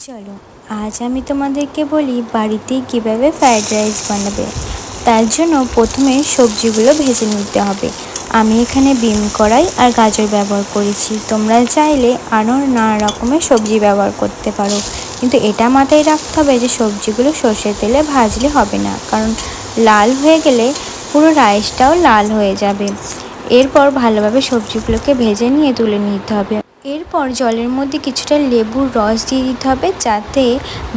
চলো আজ আমি তোমাদেরকে বলি বাড়িতেই কিভাবে ফ্রায়েড রাইস বানাবে। তার জন্য প্রথমে সবজিগুলো ভেজে নিতে হবে। আমি এখানে বিন কড়াই আর গাজর ব্যবহার করেছি, তোমরা চাইলে আরও নানা রকমের সবজি ব্যবহার করতে পারো, কিন্তু এটা মাথায় রাখতে হবে যে সবজিগুলো সর্ষের তেলে ভাজলে হবে না, কারণ লাল হয়ে গেলে পুরো রাইসটাও লাল হয়ে যাবে। এরপর ভালোভাবে সবজিগুলোকে ভেজে নিয়ে তুলে নিতে হবে। এরপর জলের মধ্যে কিছুটা লেবুর রস দিয়ে দিতে হবে, যাতে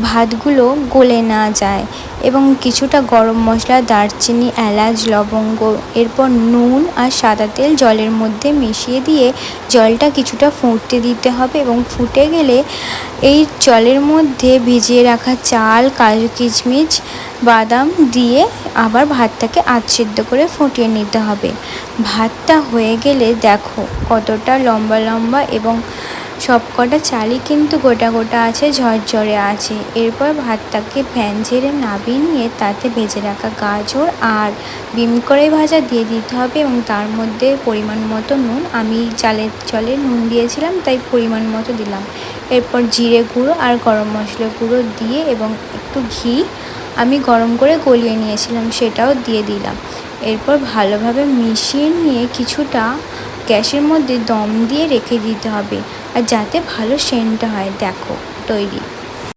ভাতগুলো গলে না যায়, এবং কিছুটা গরম মশলা, দারচিনি, এলাচ, লবঙ্গ, এরপর নুন আর সাদা তেল জলের মধ্যে মিশিয়ে দিয়ে জলটা কিছুটা ফুটতে দিতে হবে, এবং ফুটে গেলে এই জলের মধ্যে ভিজিয়ে রাখা চাল, কাজু, কিশমিশ, বাদাম দিয়ে আবার ভাতটাকে সিদ্ধ করে ফুটিয়ে নিতে হবে। ভাতটা হয়ে গেলে দেখো কতটা লম্বা লম্বা, এবং সব কটা চালই কিন্তু গোটা গোটা আছে, ঝরঝরে আছে। এরপর ভাতটাকে ফ্যান ঝেড়ে নামিয়ে নিয়ে তাতে ভেজে রাখা গাজর আর বিন কড়াই ভাজা দিয়ে দিতে হবে, এবং তার মধ্যে পরিমাণ মতো নুন, আমি চালের জলে নুন দিয়েছিলাম তাই পরিমাণ মতো দিলাম। এরপর জিরে গুঁড়ো আর গরম মশলা গুঁড়ো দিয়ে এবং একটু ঘি আমি গরম করে গলিয়ে নিয়েছিলাম সেটাও দিয়ে দিলাম। এরপর ভালোভাবে মিশিয়ে নিয়ে কিছুটা গ্যাসের মধ্যে দম দিয়ে রেখে দিতে হবে, আর যাতে ভালো সেন্টটা হয়। দেখো তৈরি।